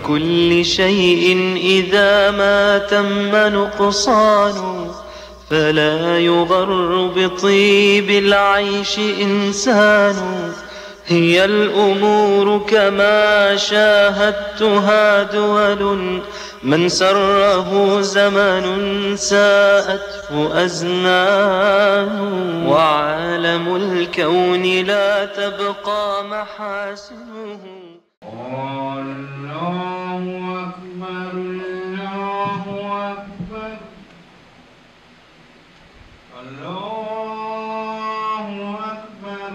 كل شيء إذا ما تم نقصان فلا يغر بطيب العيش إنسان. هي الأمور كما شاهدتها دول من سره زمن ساءته أزمان. وعالم الكون لا تبقى محاسنه. الله أكبر الله أكبر الله أكبر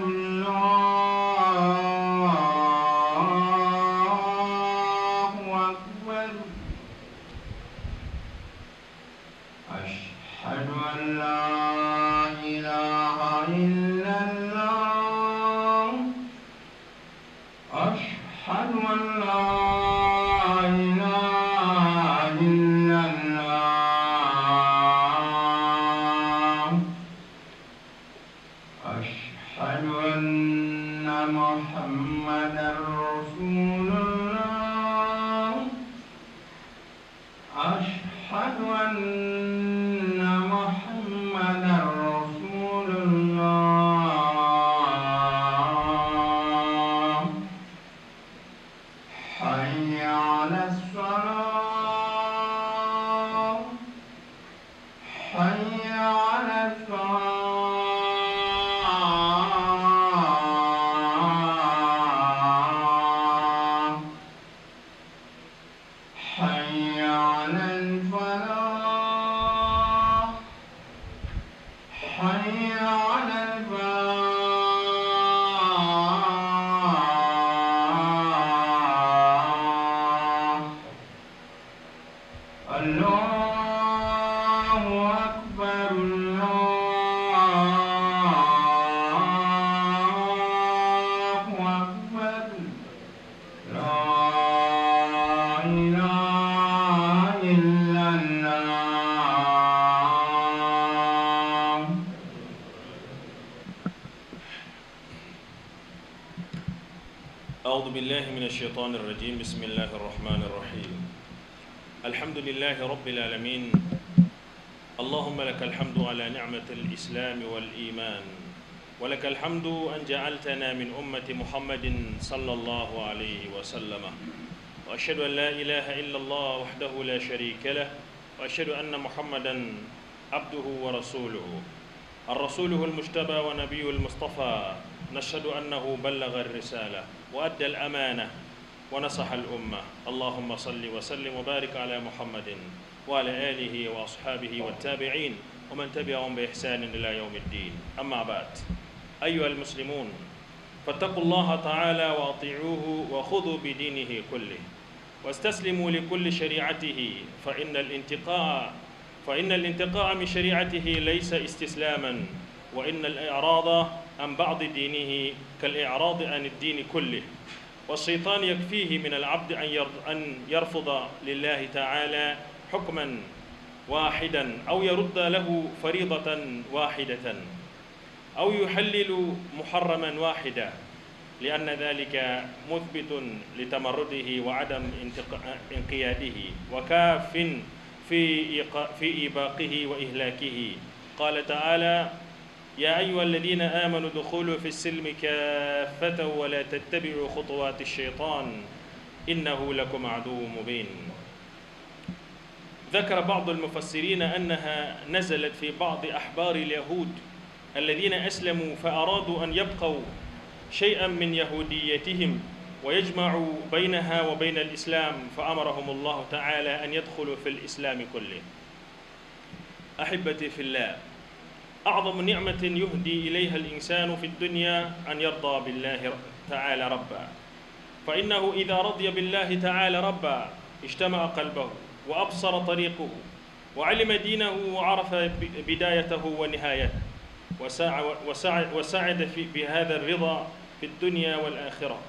الله أكبر. أشهد أن لا إله إلا الله. أشهد أن لا إله إلا الله. أشهد أن محمدا رسول الله. أشهد أن محمدا رسول الله. حي على الصلاة. حي على الصلاة. حي على الفلاح. حي على الفلاح. الله أكبر الله أكبر. لا إله إلا الله. أعوذ بالله من الشيطان الرجيم. بسم الله الرحمن الرحيم. الحمد لله رب العالمين. اللهم لك الحمد على نعمة الإسلام والإيمان، ولك الحمد أن جعلتنا من أمة محمد صلى الله عليه وسلم. وأشهد أن لا إله إلا الله وحده لا شريك له، وأشهد أن محمدا عبده ورسوله، الرسوله المجتبى ونبيه المصطفى. نشهد أنه بلغ الرسالة وأدى الأمانة ونصح الأمة. اللهم صل وسلم وبارك على محمد وعلى آله وأصحابه والتابعين ومن تبعهم بإحسان إلى يوم الدين. أما بعد، أيها المسلمون، فاتقوا الله تعالى وأطيعوه وخذوا بدينه كله واستسلموا لكل شريعته، فإن الانتقاء من شريعته ليس استسلاما، وإن الإعراض عن بعض دينه كالإعراض عن الدين كله. والشيطان يكفيه من العبد أن يرفض لله تعالى حكما واحدا أو يرد له فريضة واحدة أو يحلل محرما واحدا، لأن ذلك مثبت لتمرده وعدم انقياده وكاف في إيباقه وإهلاكه. قال تعالى: يا أيها الذين آمنوا ادخلوا في السلم كافة ولا تتبعوا خطوات الشيطان إنه لكم عدو مبين. ذكر بعض المفسرين أنها نزلت في بعض أحبار اليهود الذين أسلموا فأرادوا أن يبقوا شيئا من يهوديتهم ويجمعوا بينها وبين الإسلام، فأمرهم الله تعالى أن يدخلوا في الإسلام كله. أحبتي في الله، أعظم نعمة يهدي إليها الإنسان في الدنيا أن يرضى بالله تعالى ربا، فإنه إذا رضي بالله تعالى ربا اجتمع قلبه وأبصر طريقه وعلم دينه وعرف بدايته ونهايته وسعد بهذا الرضا في الدنيا والآخرة.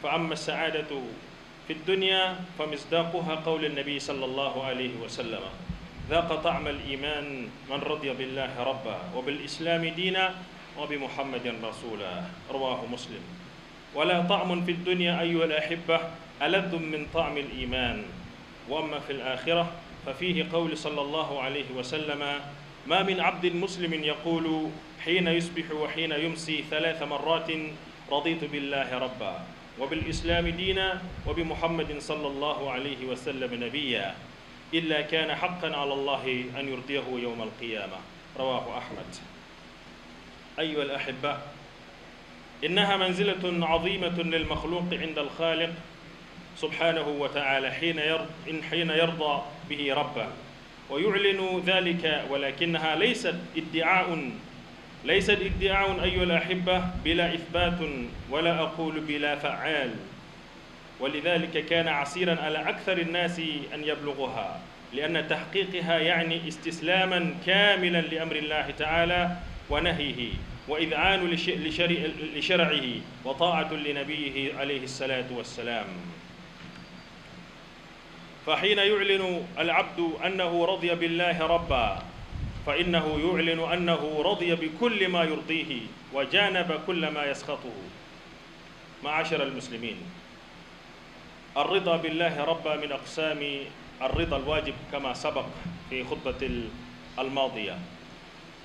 فأما السعادة في الدنيا فمصداقها قول النبي صلى الله عليه وسلم: ذاق طعم الإيمان من رضي بالله ربا وبالإسلام دينا وبمحمد رسولا. رواه مسلم. ولا طعم في الدنيا أيها الأحبة ألذ من طعم الإيمان. وأما في الآخرة ففيه قول صلى الله عليه وسلم: ما من عبد مسلم يقول حين يصبح وحين يمسي 3 مرات: رضيت بالله ربا وبالإسلام دينا وبمحمد صلى الله عليه وسلم نبيا، إلا كان حقا على الله أن يرضيه يوم القيامة. رواه أحمد. أيها الأحبة، إنها منزلة عظيمة للمخلوق عند الخالق سبحانه وتعالى حين يرضى به ربه ويعلن ذلك، ولكنها ليست ادعاء أيها الأحبة بلا إثبات، ولا أقول بلا فعال. ولذلك كان عسيرا على أكثر الناس أن يبلغها، لأن تحقيقها يعني استسلاما كاملا لأمر الله تعالى ونهيه، وإذعان لشرعه، وطاعة لنبيه عليه الصلاة والسلام. فحين يعلن العبد أنه رضي بالله ربا، فإنه يعلن أنه رضي بكل ما يرضيه وجانب كل ما يسخطه. معاشر المسلمين، الرضا بالله ربا من أقسام الرضا الواجب كما سبق في خطبة الماضية.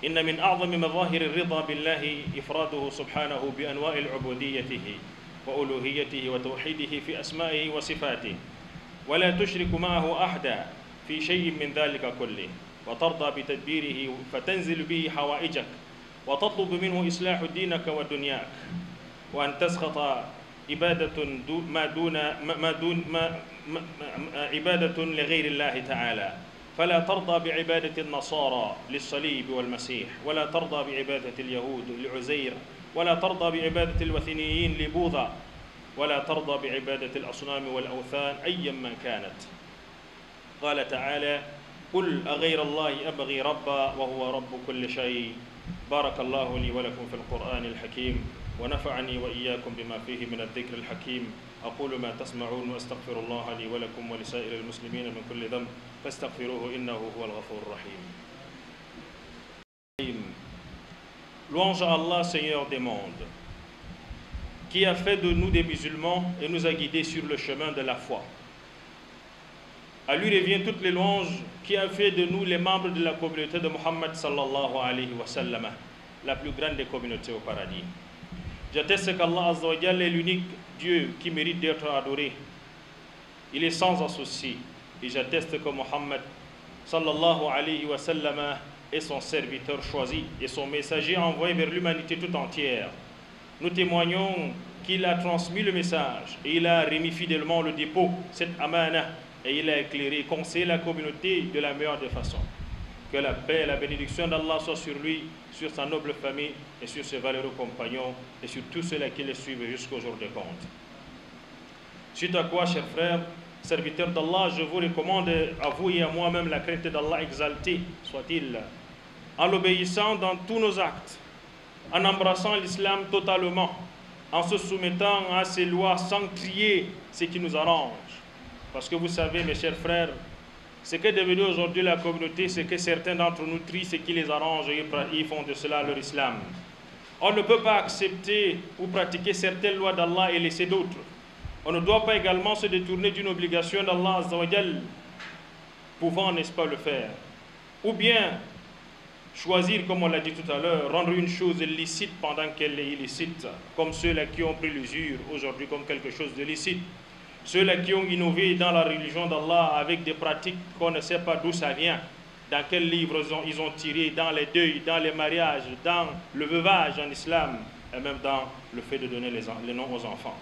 إن من أعظم مظاهر الرضا بالله إفراده سبحانه بأنواع عبوديته وألوهيته وتوحيده في أسمائه وصفاته، ولا تشرك معه أحدا في شيء من ذلك كله، وترضى بتدبيره فتنزل به حوائجك، وتطلب منه إصلاح دينك ودنياك، وأن تسخط عبادة لغير الله تعالى. فلا ترضى بعبادة النصارى للصليب والمسيح، ولا ترضى بعبادة اليهود لعزير، ولا ترضى بعبادة الوثنيين لبوذا، ولا ترضى بعبادة الأصنام والأوثان أيا ما كانت. قال تعالى: قل أغير الله أبغي ربا وهو رب كل شيء. بارك الله لي ولكم في القرآن الحكيم، ونفعني وإياكم بما فيه من الذكر الحكيم. أقول ما تسمعون، وأستغفر الله لي ولكم ولسائر المسلمين من كل ذنب فاستغفروه إنه هو الغفور الرحيم. Louange à Allah, Seigneur des mondes, qui a fait de nous des musulmans et nous a guidés sur le chemin de la foi. À lui revient toutes les louanges, qui a fait de nous les membres de la communauté de Muhammad sallallahu alayhi wa sallam, la plus grande des communautés au paradis. J'atteste qu'Allah Azza wa Jalla est l'unique Dieu qui mérite d'être adoré. Il est sans associé. Et j'atteste que Muhammad sallallahu alayhi wa sallam est son serviteur choisi et son messager envoyé vers l'humanité tout entière. Nous témoignons qu'il a transmis le message et il a remis fidèlement le dépôt, cette amana, et il a éclairé, conseillé la communauté de la meilleure des façons. Que la paix et la bénédiction d'Allah soient sur lui, sur sa noble famille et sur ses valeureux compagnons et sur tous ceux-là qui les suivent jusqu'au jour de compte. Suite à quoi, chers frères, serviteurs d'Allah, je vous recommande à vous et à moi-même la crainte d'Allah exaltée soit-il, en l'obéissant dans tous nos actes, en embrassant l'islam totalement, en se soumettant à ses lois sans trier ce qui nous arrange. Parce que vous savez, mes chers frères, ce qu'est devenu aujourd'hui la communauté, c'est que certains d'entre nous trient ce qui les arrange et ils font de cela leur islam. On ne peut pas accepter ou pratiquer certaines lois d'Allah et laisser d'autres. On ne doit pas également se détourner d'une obligation d'Allah Azza wa Jal, pouvant, n'est-ce pas, le faire. Ou bien choisir, comme on l'a dit tout à l'heure, rendre une chose licite pendant qu'elle est illicite, comme ceux-là qui ont pris l'usure aujourd'hui comme quelque chose de licite. Ceux-là qui ont innové dans la religion d'Allah avec des pratiques qu'on ne sait pas d'où ça vient, dans quels livres ils ont tiré, dans les deuils, dans les mariages, dans le veuvage en islam, et même dans le fait de donner les noms aux enfants.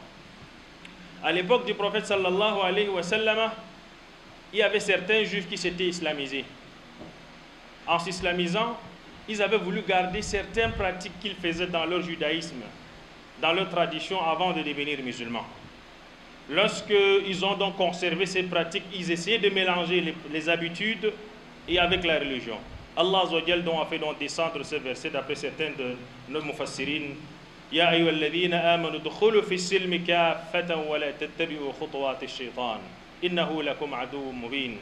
À l'époque du prophète sallallahu alayhi wa sallam, il y avait certains juifs qui s'étaient islamisés. En s'islamisant, ils avaient voulu garder certaines pratiques qu'ils faisaient dans leur judaïsme, dans leur tradition avant de devenir musulmans. Lorsqu'ils ont donc conservé ces pratiques, ils essayaient de mélanger les habitudes et avec la religion. Allah Azza wa Jal a fait donc descendre ce verset d'après certains de nos mufassirin. Ya ayyuhalladhina amanu dukhulu fi silmi kaffatan wa la tattabi'u khutuwati ash-shaytan innahu lakum aduwwun mubin.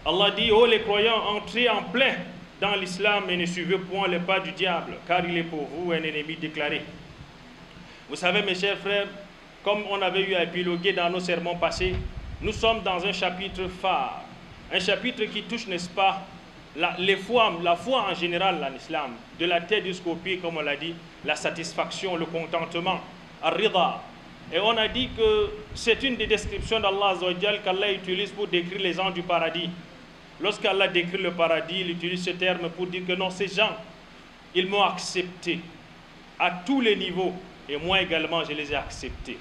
Allah dit: ô les croyants, entrez en plein dans l'islam et ne suivez point les pas du diable, car il est pour vous un ennemi déclaré. Vous savez, mes chers frères, comme on avait eu à épiloguer dans nos sermons passés, nous sommes dans un chapitre phare, un chapitre qui touche, n'est-ce pas, la foi en général en islam, de la tête jusqu'aux pieds, comme on l'a dit, la satisfaction, le contentement, ar-rida. Et on a dit que c'est une des descriptions d'Allah qu'Allah utilise pour décrire les gens du paradis. Lorsqu'Allah décrit le paradis, il utilise ce terme pour dire que non, ces gens, ils m'ont accepté à tous les niveaux, et moi également je les ai acceptés.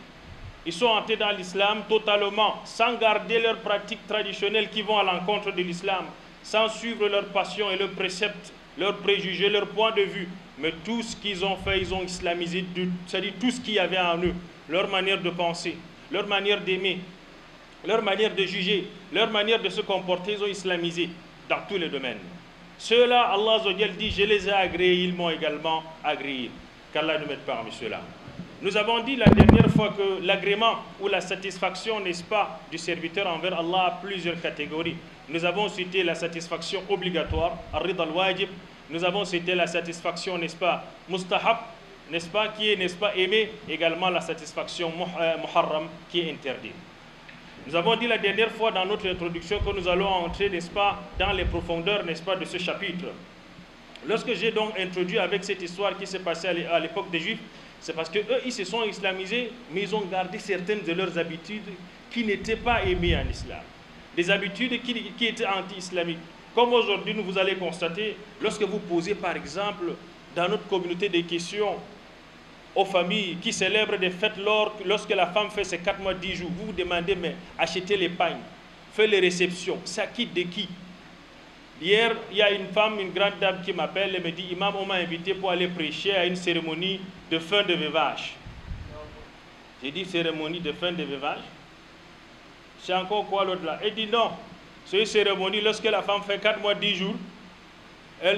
Ils sont entrés dans l'islam totalement, sans garder leurs pratiques traditionnelles qui vont à l'encontre de l'islam, sans suivre leurs passions et leurs préceptes, leurs préjugés, leurs points de vue. Mais tout ce qu'ils ont fait, ils ont islamisé, c'est-à-dire tout ce qu'il y avait en eux, leur manière de penser, leur manière d'aimer, leur manière de juger, leur manière de se comporter, ils ont islamisé dans tous les domaines. Ceux-là, Allah Azza wa Jal dit, je les ai agréés, ils m'ont également agréé. Qu'Allah nous mette parmi ceux-là. Nous avons dit la dernière fois que l'agrément ou la satisfaction, n'est-ce pas, du serviteur envers Allah a plusieurs catégories. Nous avons cité la satisfaction obligatoire, ar-rida al-wajib. Nous avons cité la satisfaction, n'est-ce pas, mustahab, n'est-ce pas, qui est, n'est-ce pas, aimé. Également la satisfaction muharram, qui est interdite. Nous avons dit la dernière fois dans notre introduction que nous allons entrer, n'est-ce pas, dans les profondeurs, n'est-ce pas, de ce chapitre. Lorsque j'ai donc introduit avec cette histoire qui s'est passée à l'époque des Juifs, c'est parce qu'eux, ils se sont islamisés, mais ils ont gardé certaines de leurs habitudes qui n'étaient pas aimées en islam. Des habitudes qui étaient anti-islamiques. Comme aujourd'hui, vous allez constater, lorsque vous posez par exemple dans notre communauté des questions aux familles qui célèbrent des fêtes lorsque la femme fait ses 4 mois, 10 jours, vous vous demandez, mais achetez les pagnes, faites les réceptions, ça quitte de qui? Hier, il y a une femme, une grande dame qui m'appelle et me dit, Imam, on m'a invité pour aller prêcher à une cérémonie de fin de veuvage. J'ai dit, cérémonie de fin de veuvage? C'est encore quoi l'autre là? Elle dit non, c'est une cérémonie lorsque la femme fait 4 mois, 10 jours,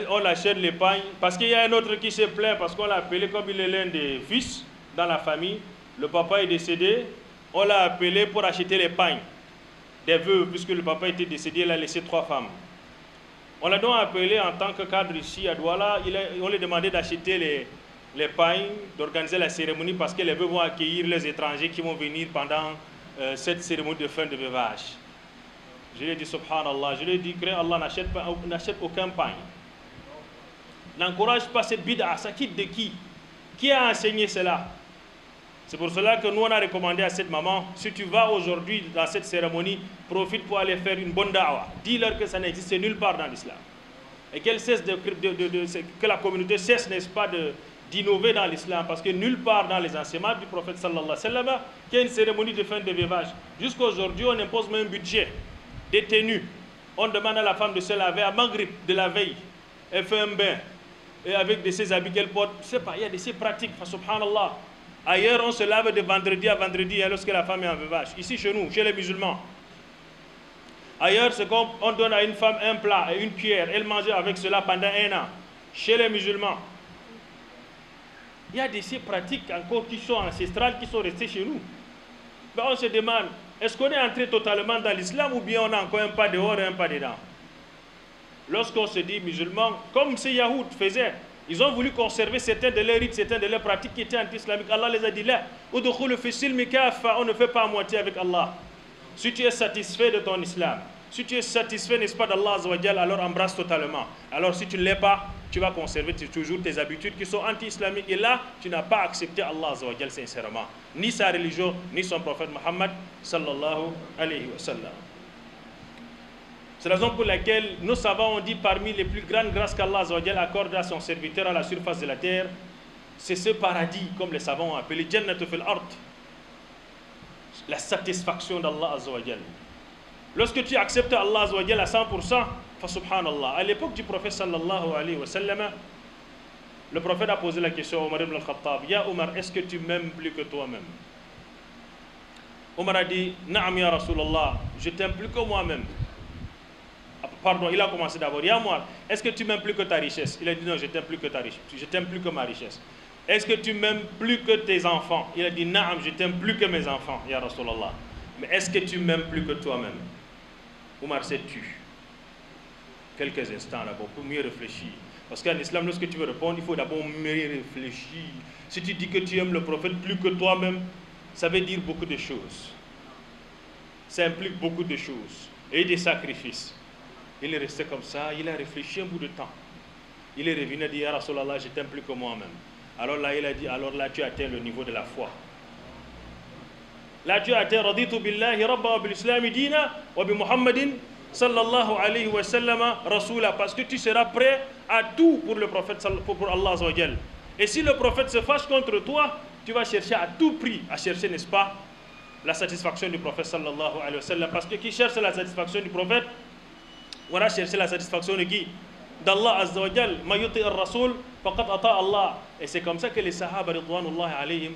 on achète les pagnes, parce qu'il y a un autre qui se plaint, parce qu'on l'a appelé comme il est l'un des fils dans la famille, le papa est décédé, on l'a appelé pour acheter les pagnes des vœux, puisque le papa était décédé, il a laissé 3 femmes. On l'a donc appelé en tant que cadre ici à Douala, on lui a demandé d'acheter les pagnes, d'organiser la cérémonie, parce que les vœux vont accueillir les étrangers qui vont venir pendant cette cérémonie de fin de veuvage. Je lui ai dit, subhanallah, je lui ai dit, crains Allah, n'achète aucun pain. N'encourage pas cette bid'a, ça quitte de qui? Qui a enseigné cela? C'est pour cela que nous on a recommandé à cette maman, si tu vas aujourd'hui dans cette cérémonie, profite pour aller faire une bonne da'wah. Dis-leur que ça n'existe nulle part dans l'islam. Et qu'elle cesse que la communauté cesse, n'est-ce pas, d'innover dans l'islam, parce que nulle part dans les enseignements du prophète sallallahu alayhi wa sallam, qu'il y a une cérémonie de fin de veuvage. Jusqu'à aujourd'hui, on impose même un budget, des tenues. On demande à la femme de se laver à Maghrib de la veille. Elle fait un bain. Et avec ses habits qu'elle porte, je ne sais pas, il y a de ces pratiques, subhanallah. Ailleurs, on se lave de vendredi à vendredi lorsque la femme est en veuvage. Ici, chez nous, chez les musulmans. Ailleurs, c'est comme on donne à une femme un plat et une cuillère. Elle mange avec cela pendant 1 an. Chez les musulmans. Il y a de ces pratiques encore qui sont ancestrales, qui sont restées chez nous. Ben, on se demande, est-ce qu'on est entré totalement dans l'islam ou bien on a encore un pas dehors et un pas dedans? Lorsqu'on se dit musulman, comme ces Yahoud faisaient, ils ont voulu conserver certains de leurs rites, certains de leurs pratiques qui étaient anti-islamiques. Allah les a dit là, on ne fait pas à moitié avec Allah. Si tu es satisfait de ton islam, si tu es satisfait, n'est-ce pas, d'Allah, alors embrasse totalement. Alors si tu ne l'es pas, tu vas conserver toujours tes habitudes qui sont anti-islamiques. Et là, tu n'as pas accepté Allah sincèrement. Ni sa religion, ni son prophète Muhammad sallallahu alayhi wa sallam. C'est la raison pour laquelle nos savants ont dit parmi les plus grandes grâces qu'Allah accorde à son serviteur à la surface de la terre, c'est ce paradis, comme les savants ont appelé Jannatu fil ard, la satisfaction d'Allah Azzawajal. Lorsque tu acceptes Allah Azzawajal à 100%, fa subhanallah. À l'époque du prophète sallallahu alayhi wa sallam, le prophète a posé la question à Omar ibn al-Khattab, Ya Omar, est-ce que tu m'aimes plus que toi-même? Omar a dit, Na'am ya Rasulallah, je t'aime plus que moi-même. Pardon, il a commencé d'abord. Ya Omar, est-ce que tu m'aimes plus que ta richesse? Il a dit non, je t'aime plus que ta richesse. Je t'aime plus que ma richesse. Est-ce que tu m'aimes plus que tes enfants? Il a dit Naam, je t'aime plus que mes enfants, Ya Rasulallah. Mais est-ce que tu m'aimes plus que toi-même? Omar s'est tu. Quelques instants d'abord pour mieux réfléchir. Parce qu'en islam, lorsque tu veux répondre, il faut d'abord mieux réfléchir. Si tu dis que tu aimes le prophète plus que toi-même, ça veut dire beaucoup de choses. Ça implique beaucoup de choses et des sacrifices. Il est resté comme ça, il a réfléchi un bout de temps. Il est revenu et a dit, Ya Rasulallah, je t'aime plus que moi-même. Alors là, il a dit, alors là, tu atteins le niveau de la foi. Là, tu atteins, raditu billahi rabba wa bil islami dina wa bi Muhammadin sallallahu alayhi wa sallam rasula. Parce que tu seras prêt à tout pour le prophète, pour Allah azza wa jal. Et si le prophète se fâche contre toi, tu vas chercher à tout prix, à chercher, n'est-ce pas, la satisfaction du prophète sallallahu alayhi wa sallam. Parce que qui cherche la satisfaction du prophète, on va chercher la satisfaction de qui? D'Allah azza wa jal. Ma yuti ar-rasul faqad ata Allah. Et c'est comme ça que les sahaba ridwanullahi alayhim,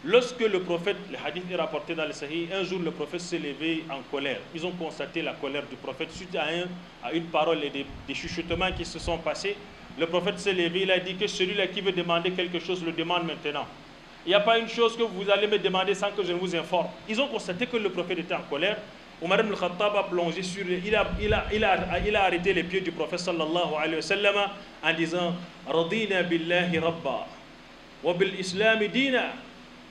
lorsque le prophète, le hadith est rapporté dans le Sahih, un jour le prophète s'est levé en colère. Ils ont constaté la colère du prophète suite à une parole et des chuchotements qui se sont passés. Le prophète s'est levé, il a dit que celui-là qui veut demander quelque chose le demande maintenant. Il n'y a pas une chose que vous allez me demander sans que je ne vous informe. Ils ont constaté que le prophète était en colère. Omar ibn al-Khattab a plongé sur lui, il a arrêté les pieds du prophète sallallahu alayhi wa sallam en disant Radina billahi rabba wa bil islami dina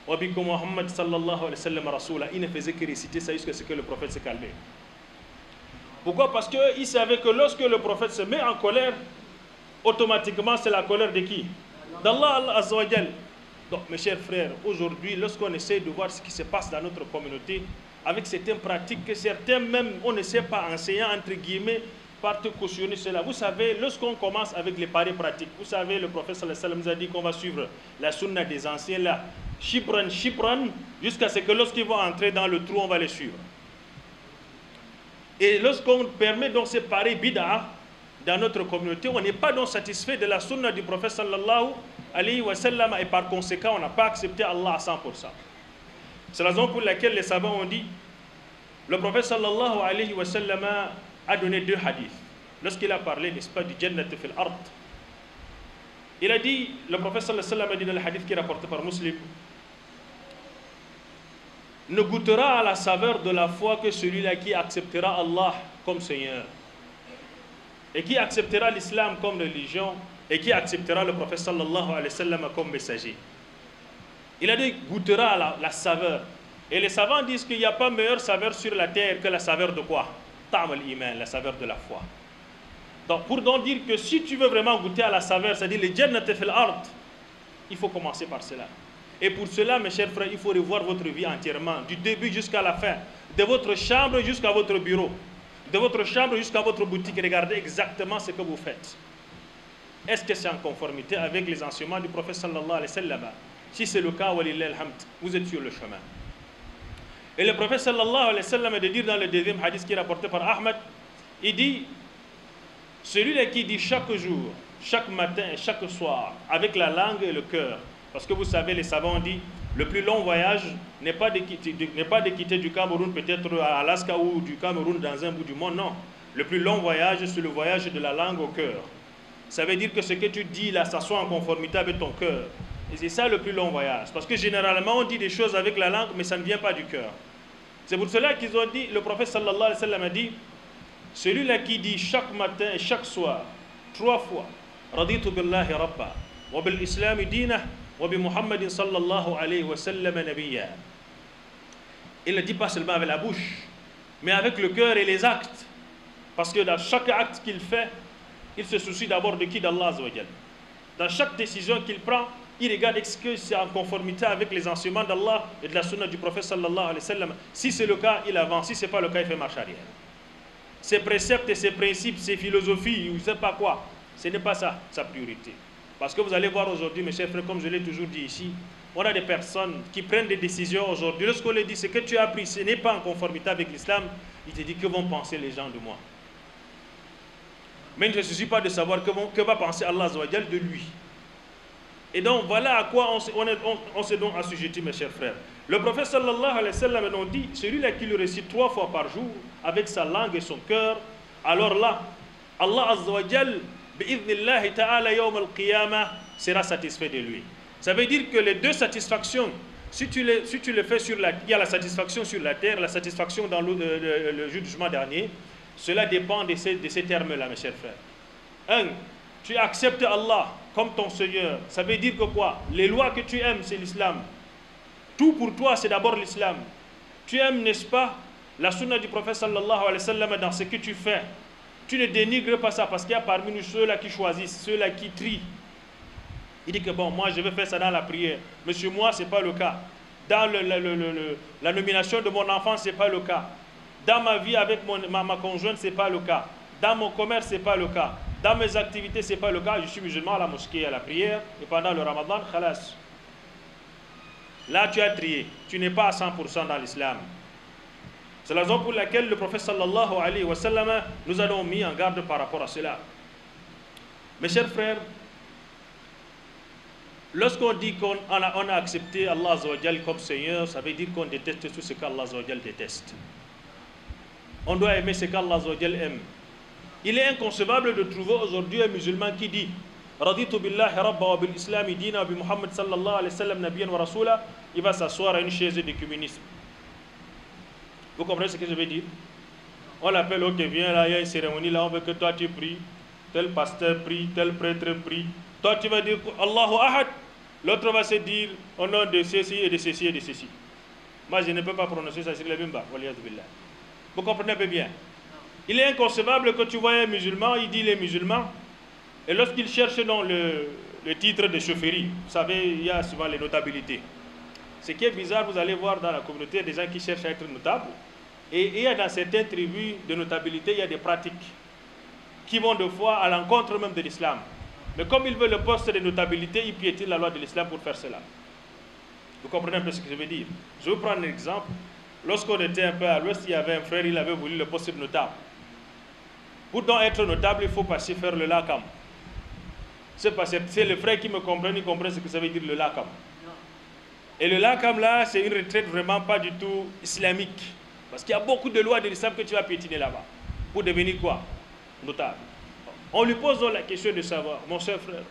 wa bikum Muhammad sallallahu alayhi wa sallam rasula. Il ne faisait que réciter ça jusqu'à ce que le prophète se calme. Pourquoi? Parce qu'il savait que lorsque le prophète se met en colère, automatiquement c'est la colère de qui? D'Allah azza wa jal. Donc mes chers frères, aujourd'hui lorsqu'on essaie de voir ce qui se passe dans notre communauté, avec certaines pratiques que certains même, on ne sait pas, enseignants entre guillemets, partent cautionner cela. Vous savez, lorsqu'on commence avec les pareilles pratiques, vous savez, le prophète sallallahu alayhi wa sallam nous a dit qu'on va suivre la sunna des anciens là, shibran, jusqu'à ce que lorsqu'ils vont entrer dans le trou, on va les suivre. Et lorsqu'on permet donc ces pareilles bid'ah dans notre communauté, on n'est pas donc satisfait de la sunna du prophète sallallahu alayhi wa sallam, et par conséquent, on n'a pas accepté Allah à 100%. C'est la raison pour laquelle les savants ont dit, le prophète sallallahu alayhi wa sallam a donné deux hadiths. Lorsqu'il a parlé, n'est-ce pas, du jannat fil ard, il a dit, le prophète sallallahu alayhi wa sallam a dit dans le hadith qui est rapporté par Muslim, ne goûtera à la saveur de la foi que celui-là qui acceptera Allah comme Seigneur, et qui acceptera l'islam comme religion, et qui acceptera le prophète sallallahu alayhi wa sallam comme messager. Il a dit goûtera à la saveur. Et les savants disent qu'il n'y a pas meilleure saveur sur la terre que la saveur de quoi? Ta'am al-iman, la saveur de la foi. Donc pour donc dire que si tu veux vraiment goûter à la saveur, c'est-à-dire les jannat fil ard, il faut commencer par cela. Et pour cela, mes chers frères, il faut revoir votre vie entièrement, du début jusqu'à la fin, de votre chambre jusqu'à votre bureau, de votre chambre jusqu'à votre boutique. Regardez exactement ce que vous faites. Est-ce que c'est en conformité avec les enseignements du prophète sallallahu alayhi wa sallam? Si c'est le cas, walillah alhamd, vous êtes sur le chemin. Et le prophète sallallahu alayhi wa sallam de dire dans le deuxième hadith qui est rapporté par Ahmed, il dit, celui-là qui dit chaque jour, chaque matin et chaque soir, avec la langue et le cœur, parce que vous savez, les savants ont dit, le plus long voyage n'est pas de quitter du Cameroun peut-être à Alaska ou du Cameroun dans un bout du monde, non. Le plus long voyage, c'est le voyage de la langue au cœur. Ça veut dire que ce que tu dis là, ça soit en conformité avec ton cœur. Et c'est ça le plus long voyage. Parce que généralement, on dit des choses avec la langue, mais ça ne vient pas du cœur. C'est pour cela qu'ils ont dit, le prophète sallallahu alayhi wa sallam a dit, celui-là qui dit chaque matin et chaque soir, 3 fois, Raditu billahi rabba, wa bil islami dina, wa bi Muhammadin sallallahu alayhi wa sallam nabiyya. Il ne dit pas seulement avec la bouche, mais avec le cœur et les actes. Parce que dans chaque acte qu'il fait, il se soucie d'abord de qui? D'Allah azza wa jal. Dans chaque décision qu'il prend, il regarde est-ce que c'est en conformité avec les enseignements d'Allah et de la sunna du prophète sallallahu alayhi wa sallam. Si c'est le cas, il avance. Si ce n'est pas le cas, il fait marche arrière. Ses préceptes et ses principes, ses philosophies, ou je ne sais pas quoi, ce n'est pas ça, sa priorité. Parce que vous allez voir aujourd'hui, mes chers frères, comme je l'ai toujours dit ici, on a des personnes qui prennent des décisions aujourd'hui. Lorsqu'on leur dit ce que tu as appris, ce n'est pas en conformité avec l'islam, il te dit que vont penser les gens de moi. Mais il ne se suffit pas de savoir que va penser Allah azza wa jal de lui. Et donc voilà à quoi on s'est donc assujetti, mes chers frères. Le prophète sallallahu alayhi wa sallam nous dit, celui-là qui le récite 3 fois par jour, avec sa langue et son cœur, alors là, Allah azza wa jal, bi'idhnillahi ta'ala yawm al-qiyamah, sera satisfait de lui. Ça veut dire que les deux satisfactions, si tu le fais sur la terre, il y a la satisfaction sur la terre, la satisfaction dans le jugement dernier. Cela dépend de ces termes-là, mes chers frères. 1. Tu acceptes Allah comme ton Seigneur. Ça veut dire que quoi? Les lois que tu aimes, c'est l'islam. Tout pour toi, c'est d'abord l'islam. Tu aimes, n'est-ce pas, la sunna du prophète sallallahu alayhi wa sallam dans ce que tu fais. Tu ne dénigres pas ça parce qu'il y a parmi nous ceux-là qui choisissent, ceux-là qui trient. Il dit que bon, moi je vais faire ça dans la prière. Mais chez moi, ce n'est pas le cas. Dans la nomination de mon enfant, ce n'est pas le cas. Dans ma vie avec ma conjointe, ce n'est pas le cas. Dans mon commerce, ce n'est pas le cas. Dans mes activités, ce n'est pas le cas. Je suis musulman à la mosquée, à la prière. Et pendant le ramadan, khalas. Là, tu as trié. Tu n'es pas à 100% dans l'islam. C'est la raison pour laquelle le prophète sallallahu alayhi wa sallam nous a mis en garde par rapport à cela. Mes chers frères, lorsqu'on dit qu'on a accepté Allah Azza wa Jal comme Seigneur, ça veut dire qu'on déteste tout ce qu'Allah Azza wa Jal déteste. On doit aimer ce qu'Allah Azza wa Jal aime. Il est inconcevable de trouver aujourd'hui un musulman qui dit Raditu billahi rabba wa bil islami dina wa bi Muhammad sallallahu alayhi wa sallam nabiyyan wa rasula. Il va s'asseoir à une chaise de communisme. Vous comprenez ce que je veux dire? On l'appelle, ok, viens là, il y a une cérémonie là, on veut que toi tu pries, tel pasteur prie, tel prêtre prie. Toi tu vas dire Allahu Ahad, l'autre va se dire au nom de ceci et de ceci et de ceci. Moi je ne peux pas prononcer ça sur les bimba. Vous comprenez un peu bien? Il est inconcevable que tu vois un musulman, il dit les musulmans, et lorsqu'il cherche dans le titre de chaufferie, vous savez, il y a souvent les notabilités. Ce qui est bizarre, vous allez voir dans la communauté des gens qui cherchent à être notables. Et il y a dans certaines tribus de notabilité, il y a des pratiques qui vont de fois à l'encontre même de l'islam. Mais comme ils veulent le poste de notabilité, ils piétinent la loi de l'islam pour faire cela. Vous comprenez un peu ce que je veux dire? Je vais vous prendre un exemple. Lorsqu'on était un peu à l'ouest, il y avait un frère, il avait voulu le poste de notable. Pour donc être notable, il faut passer faire le lakam. C'est le frère qui me comprend, il comprend ce que ça veut dire le lakam. Et le lakam là, c'est une retraite vraiment pas du tout islamique. Parce qu'il y a beaucoup de lois de l'islam que tu vas piétiner là-bas. Pour devenir quoi? Notable. On lui pose donc la question de savoir, mon cher frère,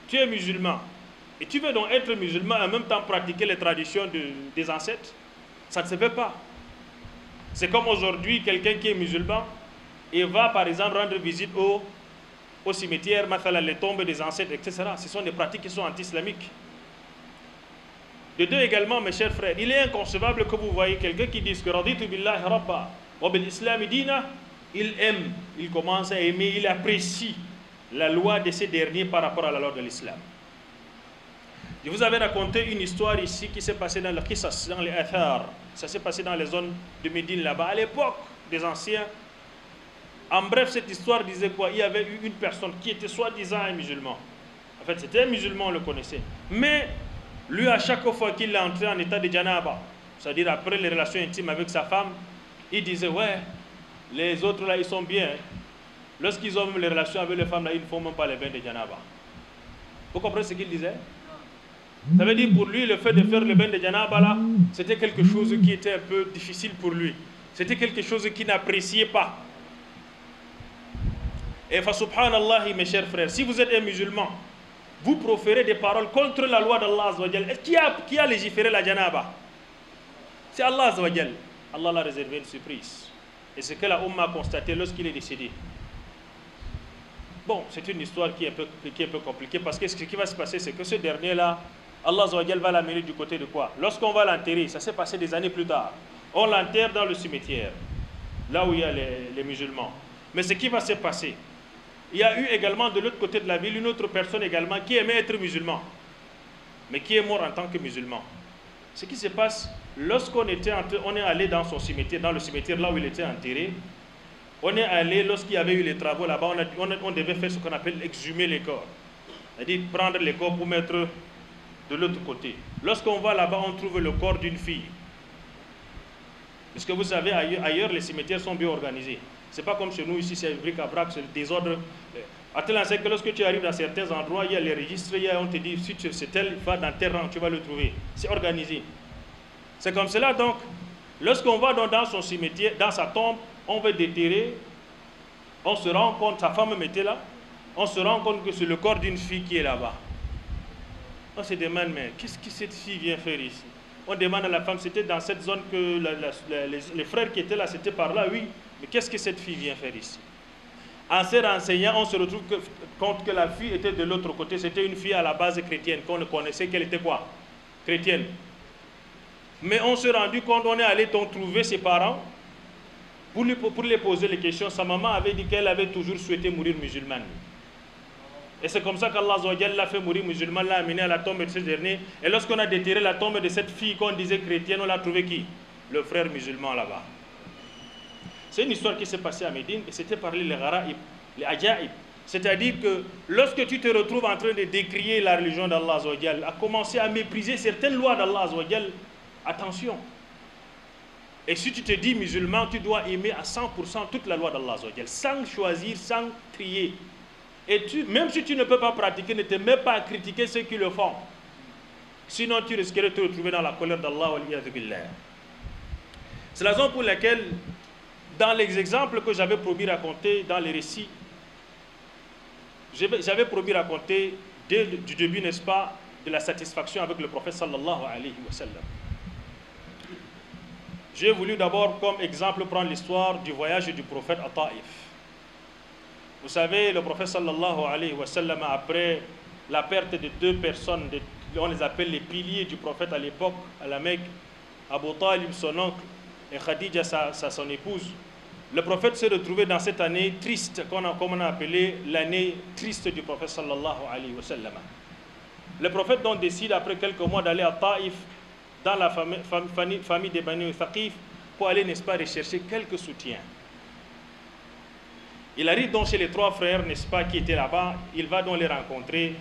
tu es musulman. Et tu veux donc être musulman et en même temps pratiquer les traditions des ancêtres? Ça ne se fait pas. C'est comme aujourd'hui, quelqu'un qui est musulman et va par exemple rendre visite au cimetière, les tombes des ancêtres, etc. Ce sont des pratiques qui sont anti-islamiques. De deux également, mes chers frères, il est inconcevable que vous voyez quelqu'un qui dise que Raditu billahi rabba wa bil islami dina, il aime, il commence à aimer, il apprécie la loi de ces derniers par rapport à la loi de l'islam. Je vous avais raconté une histoire ici qui s'est passée dans le Qisas, dans les Athar. Ça s'est passé dans les zones de Médine là-bas, à l'époque des anciens. En bref, cette histoire disait quoi? Il y avait eu une personne qui était soi-disant un musulman. En fait, c'était un musulman, on le connaissait. Mais lui, à chaque fois qu'il est entré en état de janaba, c'est-à-dire après les relations intimes avec sa femme, il disait, ouais, les autres là, ils sont bien. Lorsqu'ils ont même les relations avec les femmes là, ils ne font même pas les bains de janaba. Vous comprenez ce qu'il disait? Ça veut dire pour lui, le fait de faire le bain de janaba là, c'était quelque chose qui était un peu difficile pour lui. C'était quelque chose qu'il n'appréciait pas. Et fa subhanallah, mes chers frères, si vous êtes un musulman, vous proférez des paroles contre la loi d'Allah Azza wa Jal. Qui a légiféré la janaba? C'est Allah Azza wa Jal. Allah l'a réservé une surprise. Et c'est ce que la Ummah a constaté lorsqu'il est décédé. Bon, c'est une histoire qui est un peu compliquée parce que ce qui va se passer, c'est que ce dernier-là, Allah Azza wa Jal va l'amener du côté de quoi? Lorsqu'on va l'enterrer, ça s'est passé des années plus tard. On l'enterre dans le cimetière, là où il y a les musulmans. Mais ce qui va se passer, il y a eu également de l'autre côté de la ville une autre personne également qui aimait être musulman, mais qui est mort en tant que musulman. Ce qui se passe, lorsqu'on est allé dans son cimetière, dans le cimetière là où il était enterré, on est allé, lorsqu'il y avait eu les travaux là-bas, on devait faire ce qu'on appelle exhumer les corps. C'est-à-dire prendre les corps pour mettre de l'autre côté. Lorsqu'on va là-bas, on trouve le corps d'une fille. Parce que vous savez, ailleurs, les cimetières sont bien organisés. Ce n'est pas comme chez nous, ici, c'est bric-à-brac, c'est le désordre. À tel enseigne que lorsque tu arrives dans certains endroits, il y a les registres, on te dit, si c'est tel, va dans tel rang, tu vas le trouver. C'est organisé. C'est comme cela, donc, lorsqu'on va dans son cimetière, dans sa tombe, on veut déterrer, on se rend compte, sa femme était là, on se rend compte que c'est le corps d'une fille qui est là-bas. On se demande, mais qu'est-ce que cette fille vient faire ici? On demande à la femme, c'était dans cette zone que les frères qui étaient là, c'était par là, oui. Mais qu'est-ce que cette fille vient faire ici? En se renseignant, on se retrouve compte que la fille était de l'autre côté. C'était une fille à la base chrétienne, qu'on connaissait qu'elle était quoi? Chrétienne. Mais on s'est rendu compte, on est allé trouver ses parents pour les poser les questions. Sa maman avait dit qu'elle avait toujours souhaité mourir musulmane. Et c'est comme ça qu'Allah l'a fait mourir musulmane, l'a amené à la tombe de ce dernier. Et lorsqu'on a déterré la tombe de cette fille qu'on disait chrétienne, on l'a trouvé qui? Le frère musulman là-bas. C'est une histoire qui s'est passée à Médine et c'était parlé les gharaib, les ajaib. C'est-à-dire que lorsque tu te retrouves en train de décrier la religion d'Allah, à commencer à mépriser certaines lois d'Allah, attention. Et si tu te dis musulman, tu dois aimer à 100% toute la loi d'Allah, sans choisir, sans trier. Et même si tu ne peux pas pratiquer, ne te mets pas à critiquer ceux qui le font. Sinon, tu risquerais de te retrouver dans la colère d'Allah. C'est la raison pour laquelle, dans les exemples que j'avais promis raconter, dans les récits, j'avais promis raconter du début, n'est-ce pas, de la satisfaction avec le prophète sallallahu alayhi wa sallam. J'ai voulu d'abord comme exemple prendre l'histoire du voyage du prophète à Taïf. Vous savez, le prophète sallallahu alayhi wa sallam, après la perte de deux personnes, on les appelle les piliers du prophète à l'époque, à la Mecque, Abu Talib, son oncle, et Khadija, son épouse, le prophète s'est retrouvé dans cette année triste, comme on a appelé l'année triste du prophète sallallahu alayhi wa sallam. Le prophète donc décide, après quelques mois, d'aller à Taïf, dans la famille des Bani Thaqif, pour aller, n'est-ce pas, rechercher quelques soutiens. Il arrive donc chez les trois frères, n'est-ce pas, qui étaient là-bas. Il va donc les rencontrer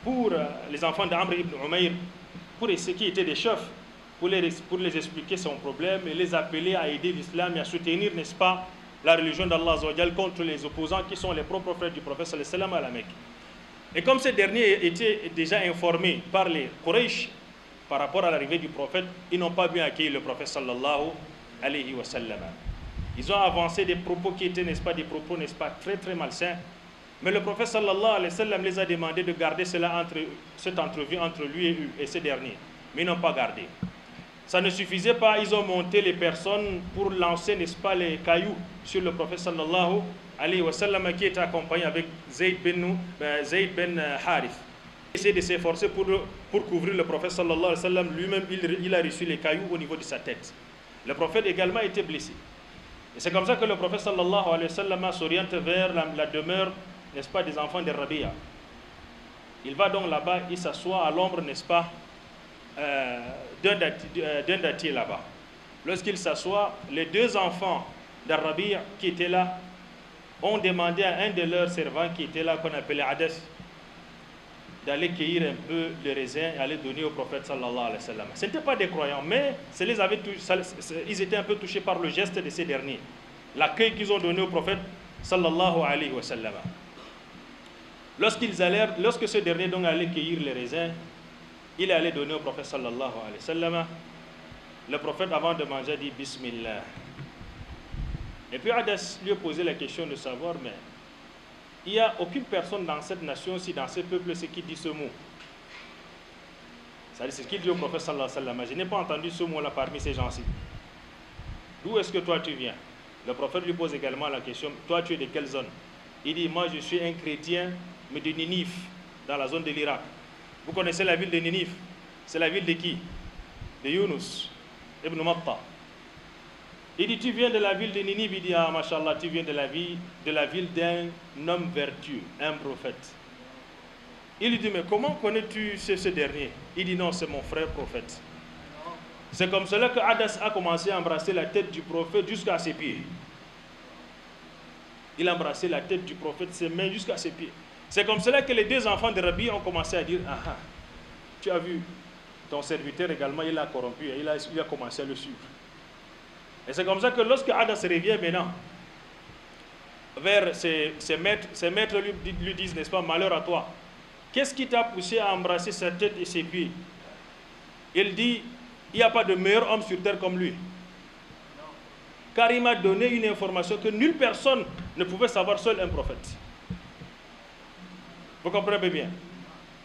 pour les enfants d'Amr ibn Umayr, pour ceux qui étaient des chefs, pour les expliquer son problème et les appeler à aider l'islam et à soutenir, n'est-ce pas, la religion d'Allah contre les opposants qui sont les propres frères du prophète sallallahu alayhi wa sallam à la Mecque. Et comme ces derniers étaient déjà informés par les Quraysh par rapport à l'arrivée du prophète, ils n'ont pas bien accueilli le prophète sallallahu alayhi wa sallam. Ils ont avancé des propos qui étaient, n'est-ce pas, des propos, n'est-ce pas, très très malsains. Mais le prophète sallallahu alayhi wa sallam les a demandé de garder cette entrevue entre lui et ces derniers. Mais ils n'ont pas gardé. Ça ne suffisait pas, ils ont monté les personnes pour lancer, n'est-ce pas, les cailloux sur le prophète sallallahu alayhi wa sallam qui était accompagné avec Zayd ben Harith. Il essaie de s'efforcer pour couvrir le prophète sallallahu alayhi wa sallam. Lui-même, il a reçu les cailloux au niveau de sa tête. Le prophète également a été blessé. Et c'est comme ça que le prophète sallallahu alayhi wa sallam s'oriente vers la demeure, n'est-ce pas, des enfants de Rabi'a. Il va donc là-bas, il s'assoit à l'ombre, n'est-ce pas, d'un dattier là-bas. Lorsqu'il s'assoit, les deux enfants d'Arabiya qui étaient là ont demandé à un de leurs servants qui était là, qu'on appelait Adas, d'aller cueillir un peu les raisins et aller donner au prophète sallallahu alayhi wa sallam. Ce n'étaient pas des croyants, mais ils étaient un peu touchés par le geste de ces derniers, l'accueil qu'ils ont donné au prophète sallallahu alayhi wa sallam. Lorsque ce dernier donc allait cueillir les raisins, il est allé donner au prophète sallallahu alayhi wa sallam. Le prophète, avant de manger, dit Bismillah. Et puis Adas lui a posé la question de savoir, mais il n'y a aucune personne dans cette nation, dans ce peuple, qui dit ce mot. C'est ce qu'il dit au prophète sallallahu alayhi wa sallam. Je n'ai pas entendu ce mot-là parmi ces gens-ci. D'où est-ce que toi tu viens? Le prophète lui pose également la question, toi tu es de quelle zone? Il dit, moi je suis un chrétien, mais de Ninive, dans la zone de l'Irak. Vous connaissez la ville de Ninive? C'est la ville de qui? De Yunus ibn Matta. Il dit, tu viens de la ville de Ninive? Il dit, ah, mashallah, tu viens de la ville d'un homme vertueux, un prophète. Il lui dit, mais comment connais-tu ce dernier? Il dit, non, c'est mon frère prophète. C'est comme cela que Adas a commencé à embrasser la tête du prophète jusqu'à ses pieds. Il a embrassé la tête du prophète, ses mains jusqu'à ses pieds. C'est comme cela que les deux enfants de Rabi ont commencé à dire, ah, tu as vu, ton serviteur également, il a corrompu, et il a commencé à le suivre. Et c'est comme ça que lorsque Adas revient maintenant vers ses maîtres lui disent, n'est-ce pas, malheur à toi. Qu'est-ce qui t'a poussé à embrasser sa tête et ses pieds? Il dit, il n'y a pas de meilleur homme sur terre comme lui. Car il m'a donné une information que nulle personne ne pouvait savoir, seul un prophète. Vous comprenez bien?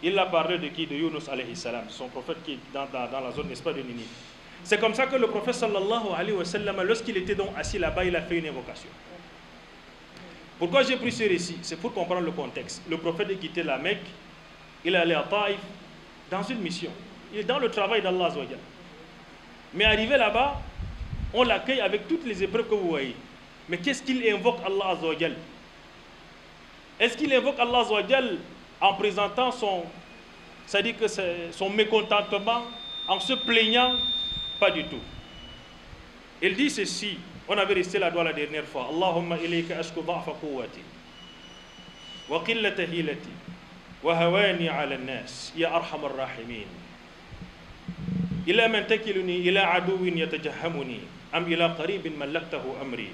Il a parlé de qui? De Yunus alayhi salam, son prophète qui est dans la zone, n'est-ce pas, de Ninive. C'est comme ça que le prophète sallallahu alayhi wa sallam, lorsqu'il était donc assis là-bas, il a fait une invocation. Pourquoi j'ai pris ce récit? C'est pour comprendre le contexte. Le prophète a quitté la Mecque, il est allé à Taïf dans une mission. Il est dans le travail d'Allah. Mais arrivé là-bas, on l'accueille avec toutes les épreuves que vous voyez. Mais qu'est-ce qu'il invoque Allah Azza wa Jal? Est-ce qu'il invoque Allah Azza wa Jal en présentant c'est-à-dire que son mécontentement, en se plaignant? Pas du tout. Il dit ceci, on avait resté là-dedans la dernière fois. Allahumma ilayka ashku dha'fa quwwati wa qillata hilati wa hawani 'ala an-nas ya arhamar rahimin. Ila man takiluni ila aduwin yatajahhamuni am ila qaribin mallaktahu amri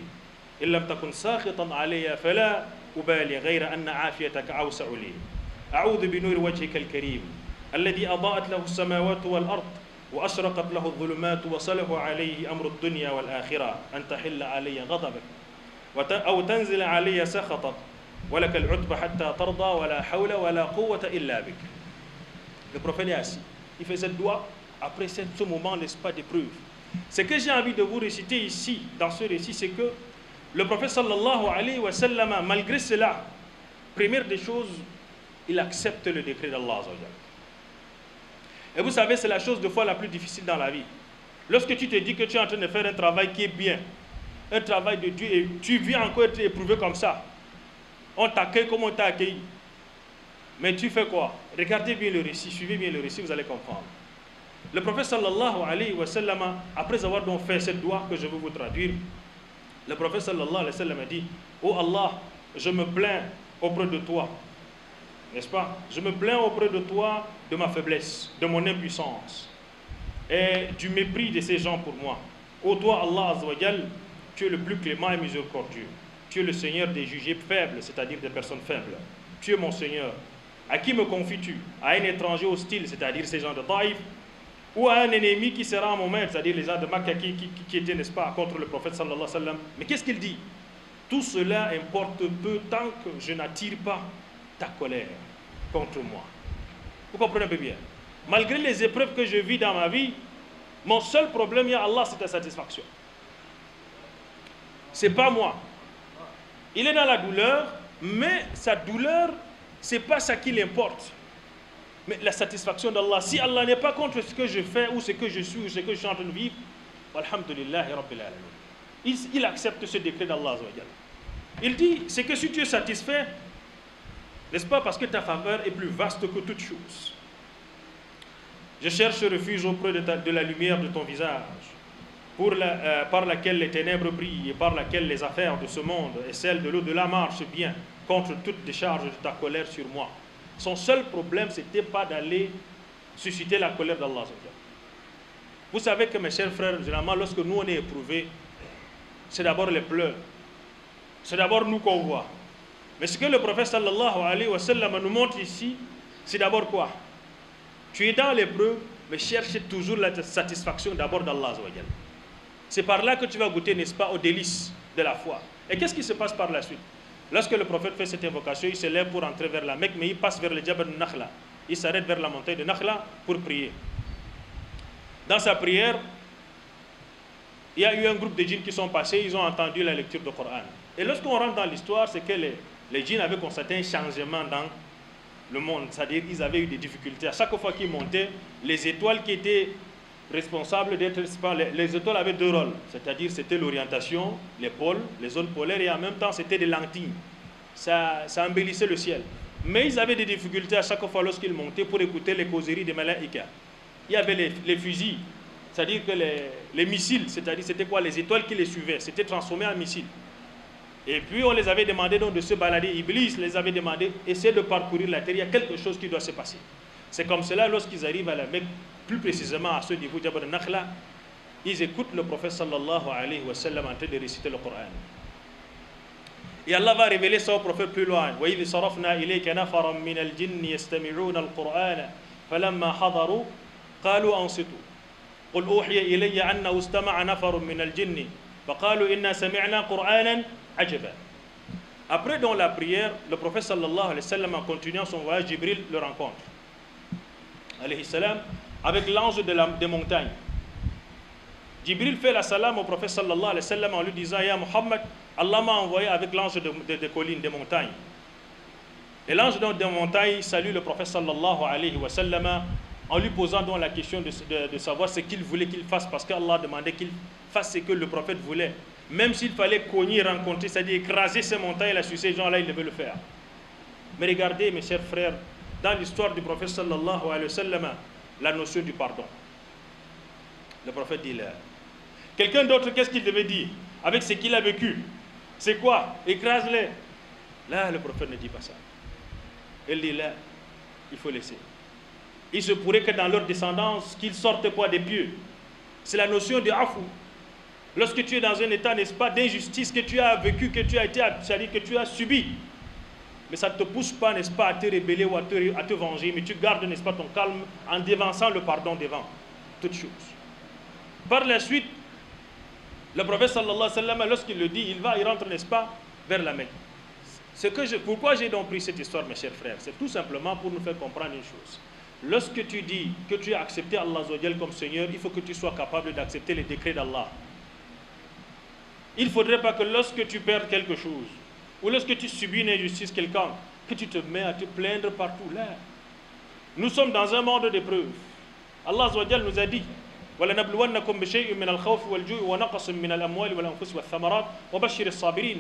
in lam takun sakhitan 'alayya fala ubali ghayra anna 'afiyataka awsa'u li a'udhu bi nuri wajhika al-karim alladhi adaa'at lahu as-samawati wal-ard وأشرقت له الظلمات وصله عليه أمر الدنيا والآخرة أن تحل علي غضبك أو تنزل علي سخطك ولك العتب حتى ترضى ولا حول ولا قوة إلا بك. Le prophète est assis. Il fait cette doigt après ce moment, n'est-ce pas, d'épreuve. Ce que j'ai envie de vous réciter ici, dans ce récit, c'est que le prophète sallallahu alayhi wa sallam, malgré cela, première des choses, il accepte le décret d'Allah. Et vous savez, c'est la chose de fois la plus difficile dans la vie. Lorsque tu te dis que tu es en train de faire un travail qui est bien, un travail de Dieu, et tu viens encore être éprouvé comme ça, on t'accueille comme on t'a accueilli. Mais tu fais quoi? Regardez bien le récit, suivez bien le récit, vous allez comprendre. Le prophète sallallahu alayhi wa sallam, après avoir donc fait cette doigt que je vais vous traduire, le prophète sallallahu alayhi wa sallam a dit: oh Allah, je me plains auprès de toi. N'est-ce pas? Je me plains auprès de toi de ma faiblesse, de mon impuissance et du mépris de ces gens pour moi. Ô toi, Allah Azza wa Jal, tu es le plus clément et miséricordieux. Tu es le Seigneur des jugés faibles, c'est-à-dire des personnes faibles. Tu es mon Seigneur. À qui me confies-tu? À un étranger hostile, c'est-à-dire ces gens de Taïf, ou à un ennemi qui sera en mon maître, c'est-à-dire les gens de Makkah qui étaient, n'est-ce pas, contre le prophète sallallahu alayhi wa sallam. Mais qu'est-ce qu'il dit? Tout cela importe peu tant que je n'attire pas ta colère contre moi. Vous comprenez un peu bien? Malgré les épreuves que je vis dans ma vie, mon seul problème, ya Allah, c'est ta satisfaction. C'est pas moi. Il est dans la douleur, mais sa douleur, c'est pas ça qui l'importe. Mais la satisfaction d'Allah. Si Allah n'est pas contre ce que je fais, ou ce que je suis, ou ce que je suis en train de vivre, alhamdulillah rabbil alamin. Il accepte ce décret d'Allah. Il dit, c'est que si tu es satisfait, n'est-ce pas, parce que ta faveur est plus vaste que toute chose. Je cherche refuge auprès de la lumière de ton visage, par laquelle les ténèbres brillent et par laquelle les affaires de ce monde et celles de l'au-delà marchent bien, contre toute décharge de ta colère sur moi. Son seul problème, ce n'était pas d'aller susciter la colère d'Allah. Vous savez que, mes chers frères, généralement, lorsque nous on est éprouvés, c'est d'abord les pleurs. C'est d'abord nous qu'on voit. Mais ce que le prophète sallallahu alayhi wa sallam nous montre ici, c'est d'abord quoi? Tu es dans l'épreuve, mais cherche toujours la satisfaction d'abord d'Allah. C'est par là que tu vas goûter, n'est-ce pas, aux délices de la foi. Et qu'est-ce qui se passe par la suite? Lorsque le prophète fait cette invocation, il se lève pour entrer vers la Mecque, mais il passe vers le Jabal de Nakhla. Il s'arrête vers la montagne de Nakhla pour prier. Dans sa prière, il y a eu un groupe de djinns qui sont passés, ils ont entendu la lecture du Coran. Et lorsqu'on rentre dans l'histoire, c'est que les djinns avaient constaté un changement dans le monde. C'est-à-dire qu'ils avaient eu des difficultés. À chaque fois qu'ils montaient, les étoiles qui étaient responsables d'être... Les étoiles avaient deux rôles. C'est-à-dire c'était l'orientation, les pôles, les zones polaires, et en même temps c'était des lentilles. Ça embellissait le ciel. Mais ils avaient des difficultés à chaque fois lorsqu'ils montaient pour écouter les causeries des malaïkas. Il y avait les fusils, c'est-à-dire que les missiles, c'est-à-dire c'était quoi? Les étoiles qui les suivaient, c'était transformé en missiles. Et puis on les avait demandé donc de se balader. Iblis les avait demandé, essayez de parcourir la terre, il y a quelque chose qui doit se passer. C'est comme cela, lorsqu'ils arrivent à la Mecque, plus précisément à ce niveau de Jabal Nakhla, ils écoutent le prophète sallallahu alayhi wa sallam en train de réciter le Coran. Et Allah va révéler ça au prophète plus loin. وَإِذْ صَرَفْنَا إِلَيْكَ نَفَرًا مِنَ الْجِنِّ يَسْتَمِعُونَ الْقُرْآنَ فَلَمَّا حَضَرُوا قَالُوا أَنصِتُوا قُلْ أُوحِيَ إِلَيَّ أَنَّهُ اسْتَمَعَ نَفَرٌ مِنَ الْجِنِّ فَقَالُوا إِنَّا سَمِعْنَا قُرْآنًا عَجَبًا. Après dans la prière, le prophète sallallahu alayhi wa sallam, en continuant son voyage, Jibril le rencontre, alayhi salam, avec l'ange des montagnes. Jibril fait la salam au prophète sallallahu alayhi wa sallam en lui disant: Ya Muhammad, Allah m'a envoyé avec l'ange des collines, des montagnes. Et l'ange des montagnes salue le prophète sallallahu alayhi wa sallam en lui posant donc la question de savoir ce qu'il voulait qu'il fasse, parce qu'Allah demandait qu'il fasse ce que le prophète voulait. Même s'il fallait cogner, rencontrer, c'est-à-dire écraser ces montagnes-là sur ces gens-là, il devait le faire. Mais regardez, mes chers frères, dans l'histoire du prophète sallallahu alayhi wa sallam, la notion du pardon. Le prophèt dit là. Quelqu'un d'autre, qu'est-ce qu'il devait dire avec ce qu'il a vécu? C'est quoi? Écrase-les. Là, le prophète ne dit pas ça. Il dit là, il faut laisser. Il se pourrait que dans leur descendance, qu'ils sortent quoi des pieux. C'est la notion de afou. Lorsque tu es dans un état, n'est-ce pas, d'injustice que tu as vécu, que tu as été, c'est-à-dire que tu as subi, mais ça ne te pousse pas, n'est-ce pas, à te rebeller ou à te venger, mais tu gardes, n'est-ce pas, ton calme en dévançant le pardon devant toutes choses. Par la suite, le prophète sallallahu alayhi wa sallam, lorsqu'il le dit, il rentre, n'est-ce pas, vers la Mecque. Pourquoi j'ai donc pris cette histoire, mes chers frères? C'est tout simplement pour nous faire comprendre une chose. Lorsque tu dis que tu as accepté Allah comme Seigneur, il faut que tu sois capable d'accepter les décrets d'Allah. Il ne faudrait pas que lorsque tu perds quelque chose, ou lorsque tu subis une injustice quelconque, que tu te mets à te plaindre partout. Là, nous sommes dans un monde d'épreuves. Allah nous a dit وَلَنَبْلُوَنَّكُمْ بِشَيْءٍ مِنَ الْخَوْفِ وَالْجُوعِ وَنَقْصٍ مِنَ الْأَمْوَالِ وَالْأَنفُسِ وَالثَّمَرَاتِ وَبَشِّرِ الصَّابِرِينَ.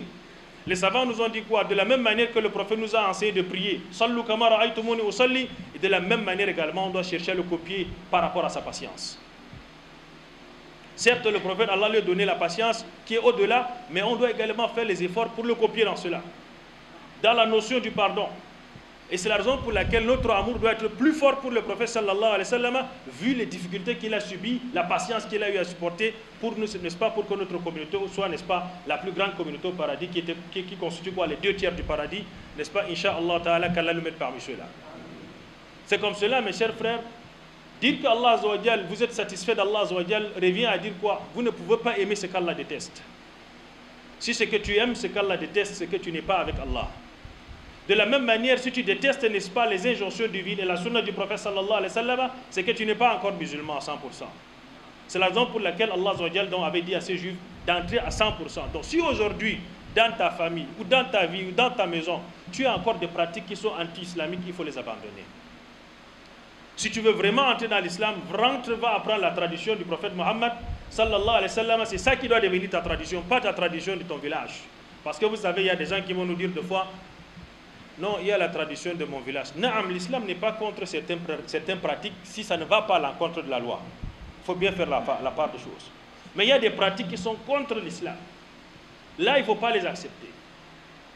Les savants nous ont dit quoi? De la même manière que le prophète nous a enseigné de prier, Sallu kama ra'aytumuni usalli, et de la même manière également, on doit chercher à le copier par rapport à sa patience. Certes, le prophète, Allah lui a donné la patience qui est au-delà, mais on doit également faire les efforts pour le copier dans cela. Dans la notion du pardon. Et c'est la raison pour laquelle notre amour doit être plus fort pour le prophète sallallahu alayhi wa sallam, vu les difficultés qu'il a subies, la patience qu'il a eu à supporter pour nous, n'est-ce pas, pour que notre communauté soit, n'est-ce pas, la plus grande communauté au paradis, qui constitue quoi, les 2/3 du paradis, n'est-ce pas, Inch'Allah ta'ala, qu'Allah nous mette parmi ceux-là. C'est comme cela, mes chers frères. Dire qu'Allah Azzawajal, vous êtes satisfait d'Allah Azzawajal, revient à dire quoi? Vous ne pouvez pas aimer ce qu'Allah déteste. Si ce que tu aimes, ce qu'Allah déteste, c'est que tu n'es pas avec Allah. De la même manière, si tu détestes, n'est-ce pas, les injonctions divines et la sunna du prophète sallallahu alayhi wa sallam, c'est que tu n'es pas encore musulman à 100%. C'est la raison pour laquelle Allah Azzawajal avait dit à ces juifs d'entrer à 100%. Donc si aujourd'hui, dans ta famille, ou dans ta vie, ou dans ta maison, tu as encore des pratiques qui sont anti-islamiques, il faut les abandonner. Si tu veux vraiment entrer dans l'islam, rentre, va apprendre la tradition du prophète Mohammed sallallahu alayhi wa sallam. C'est ça qui doit devenir ta tradition, pas ta tradition de ton village. Parce que vous savez, il y a des gens qui vont nous dire deux fois, non, il y a la tradition de mon village. Non, l'islam n'est pas contre certaines pratiques si ça ne va pas à l'encontre de la loi. Il faut bien faire la part des choses. Mais il y a des pratiques qui sont contre l'islam. Là, il ne faut pas les accepter.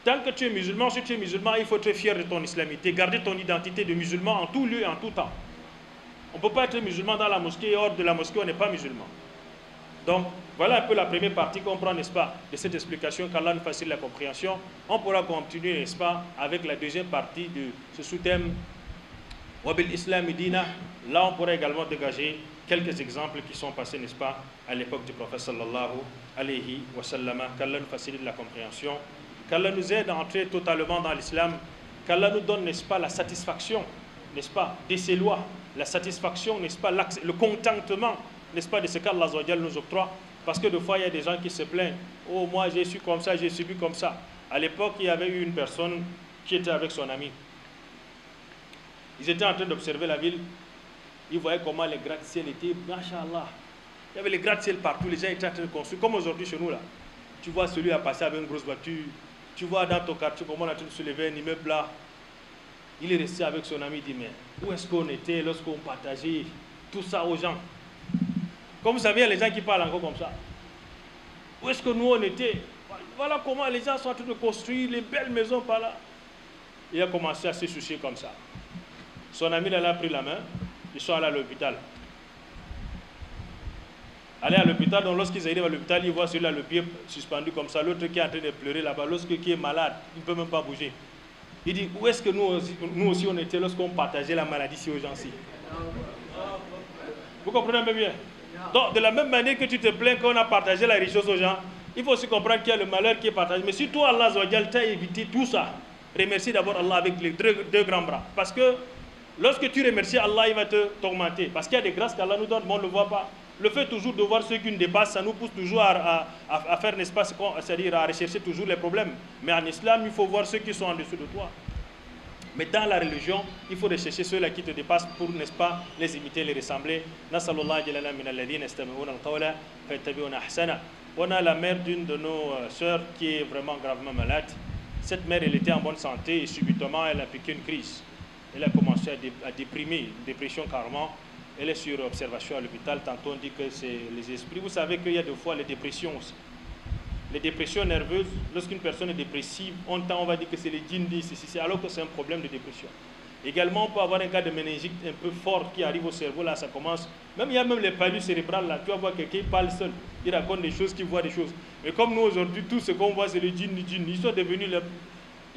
Tant que tu es musulman, si tu es musulman, il faut être fier de ton islamité, garder ton identité de musulman en tout lieu et en tout temps. On ne peut pas être musulman dans la mosquée et hors de la mosquée, on n'est pas musulman. Donc, voilà un peu la première partie qu'on prend, n'est-ce pas, de cette explication, qu'Allah nous facilite la compréhension. On pourra continuer, n'est-ce pas, avec la deuxième partie de ce sous-thème, Wabil Islam Dina. Là, on pourra également dégager quelques exemples qui sont passés, n'est-ce pas, à l'époque du prophète sallallahu alayhi wa sallam. Qu'Allah nous facilite la compréhension, qu'Allah nous aide à entrer totalement dans l'islam, qu'Allah nous donne, n'est-ce pas, la satisfaction, n'est-ce pas, de ses lois, la satisfaction, n'est-ce pas, le contentement, n'est-ce pas, de ce qu'Allah nous octroie. Parce que des fois, il y a des gens qui se plaignent. Oh, moi, j'ai su comme ça, j'ai subi comme ça. À l'époque, il y avait eu une personne qui était avec son ami. Ils étaient en train d'observer la ville. Ils voyaient comment les gratte-ciel étaient, machallah. Il y avait les gratte-ciel partout, les gens étaient en train de construire, comme aujourd'hui chez nous là. Tu vois celui à passer avec une grosse voiture. Tu vois dans ton quartier comment on est en train de soulever un immeuble là. Il est resté avec son ami, il dit, mais où est-ce qu'on était lorsqu'on partageait tout ça aux gens? Comme vous savez, il y a les gens qui parlent encore comme ça. Où est-ce que nous on était? Voilà comment les gens sont en train de construire les belles maisons par là. Il a commencé à se soucier comme ça. Son ami là, a pris la main, ils sont allés à l'hôpital. Aller à l'hôpital, donc lorsqu'ils arrivent à l'hôpital, ils voient celui-là le pied suspendu comme ça, l'autre qui est en train de pleurer là-bas, l'autre qui est malade, il ne peut même pas bouger. Il dit, où est-ce que nous aussi on était lorsqu'on partageait la maladie ici aux gens-ci? Vous comprenez un peu bien? Donc, de la même manière que tu te plains qu'on a partagé la richesse aux gens, il faut aussi comprendre qu'il y a le malheur qui est partagé. Mais si toi, Allah t'a évité tout ça, remercie d'abord Allah avec les deux grands bras. Parce que lorsque tu remercies Allah, il va te tourmenter. Parce qu'il y a des grâces qu'Allah nous donne, mais on ne le voit pas. Le fait toujours de voir ceux qui nous dépassent, ça nous pousse toujours à faire, n'est-ce pas, c'est-à-dire à rechercher toujours les problèmes. Mais en islam, il faut voir ceux qui sont en dessous de toi. Mais dans la religion, il faut rechercher ceux-là qui te dépassent pour, n'est-ce pas, les imiter, les ressembler. On a la mère d'une de nos sœurs qui est vraiment gravement malade. Cette mère, elle était en bonne santé et subitement, elle a piqué une crise. Elle a commencé à déprimer, une dépression carrément. Elle est sur observation à l'hôpital. Tantôt, on dit que c'est les esprits. Vous savez qu'il y a des fois les dépressions aussi. Les dépressions nerveuses, lorsqu'une personne est dépressive, on va dire que c'est les djinns, alors que c'est un problème de dépression. Également, on peut avoir un cas de méningite un peu fort qui arrive au cerveau, là ça commence. Même il y a même les palus cérébrales, là, tu vas voir quelqu'un qui parle seul, il raconte des choses, qui voit des choses. Mais comme nous aujourd'hui, tout ce qu'on voit c'est les djinns, ils sont devenus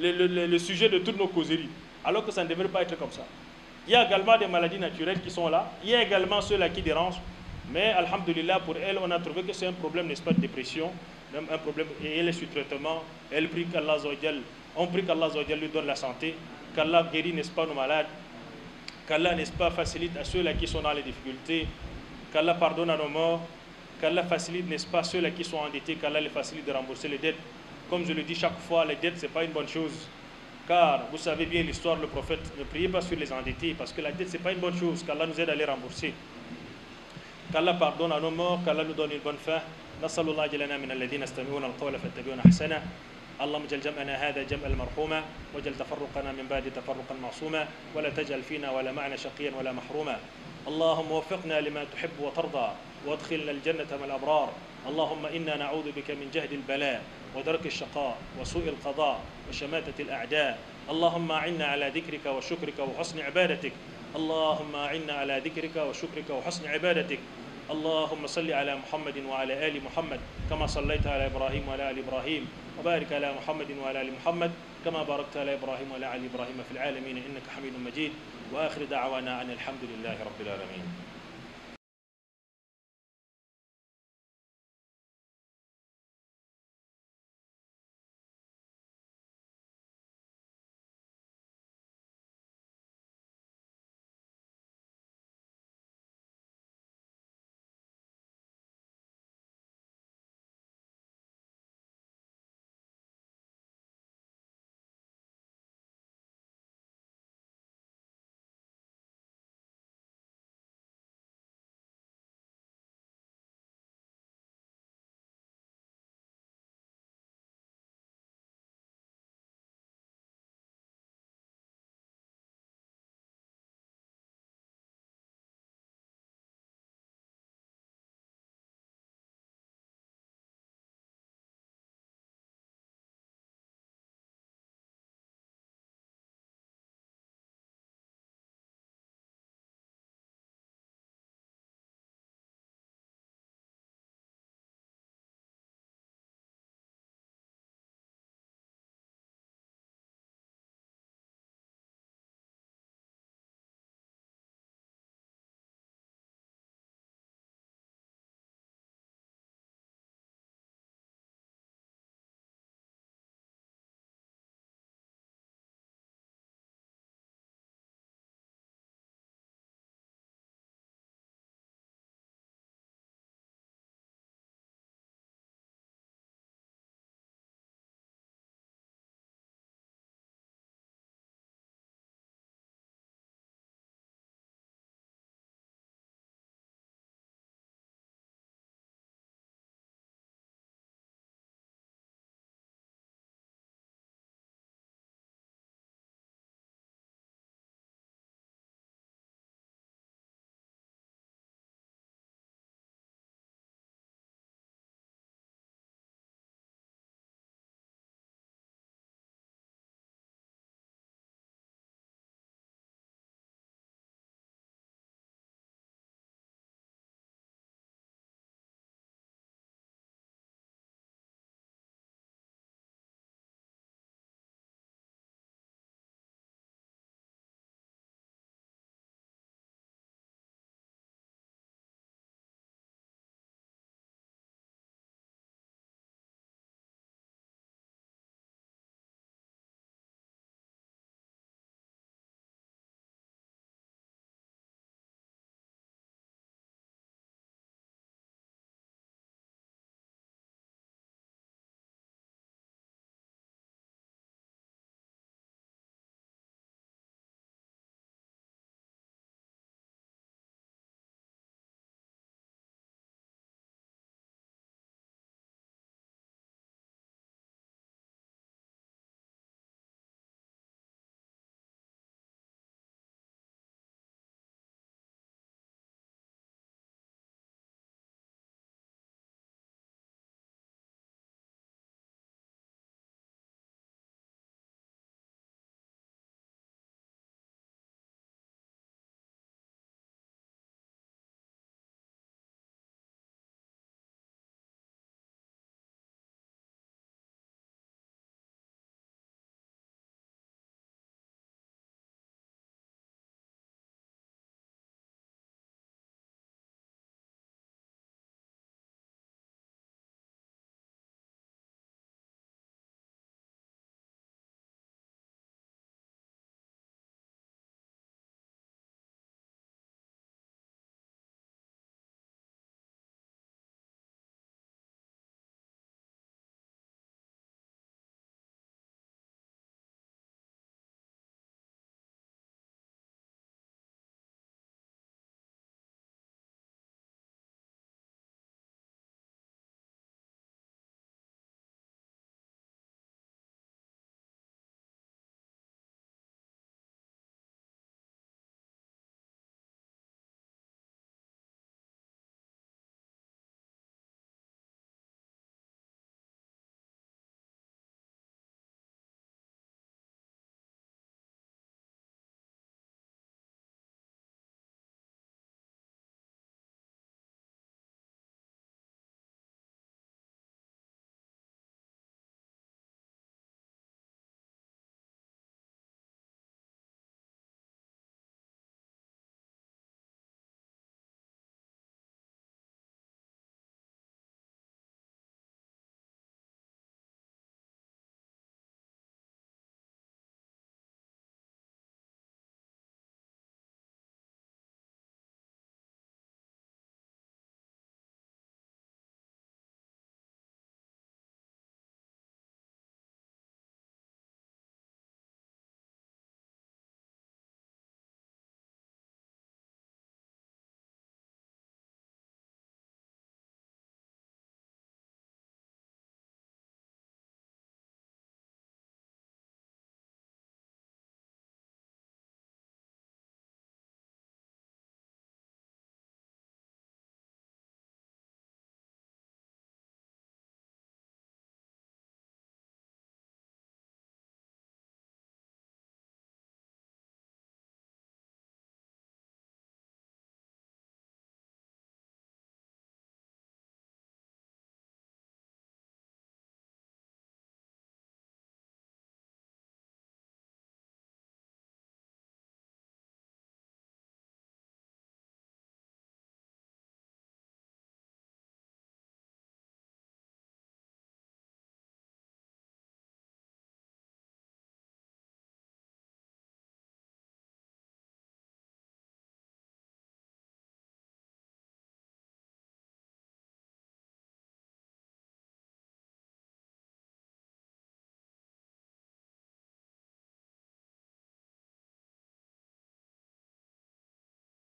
le sujet de toutes nos causeries, alors que ça ne devrait pas être comme ça. Il y a également des maladies naturelles qui sont là, il y a également ceux-là qui dérangent, mais alhamdulillah pour elle, on a trouvé que c'est un problème, n'est-ce pas, de dépression, même un problème, et elle est sous traitement, elle prie qu'Allah on prie qu'Allah lui donne la santé, qu'Allah guérit, n'est-ce pas, nos malades, qu'Allah, n'est-ce pas, facilite à ceux-là qui sont dans les difficultés, qu'Allah pardonne à nos morts, qu'Allah facilite, n'est-ce pas, ceux-là qui sont endettés, qu'Allah les facilite de rembourser les dettes. Comme je le dis chaque fois, les dettes, ce n'est pas une bonne chose. Car vous savez bien l'histoire, le prophète, ne priez pas sur les endettés, parce que la dette, ce n'est pas une bonne chose, qu'Allah nous aide à les rembourser. Qu'Allah pardonne à nos morts, qu'Allah nous donne une bonne fin. نسأل الله جلنا من الذين يستمعون القول فيتبعون أحسنه اللهم اجعل جمعنا هذا جمعا مرحوما واجعل تفرقنا من بعد تفرقا معصوما ولا تجعل فينا ولا معنا شقيا ولا محروما اللهم وفقنا لما تحب وترضى وادخلنا الجنة مع الأبرار اللهم إنا نعوذ بك من جهد البلاء ودرك الشقاء وسوء القضاء وشماتة الأعداء اللهم أعنا على ذكرك وشكرك وحسن عبادتك اللهم أعنا على ذكرك وشكرك وحسن عبادتك اللهم صل على محمد وعلى آل محمد كما صليت على إبراهيم وعلى آل إبراهيم وبارك على محمد وعلى آل محمد كما باركت على إبراهيم وعلى آل إبراهيم في العالمين إنك حميد مجيد وآخر دعوانا أن الحمد لله رب العالمين.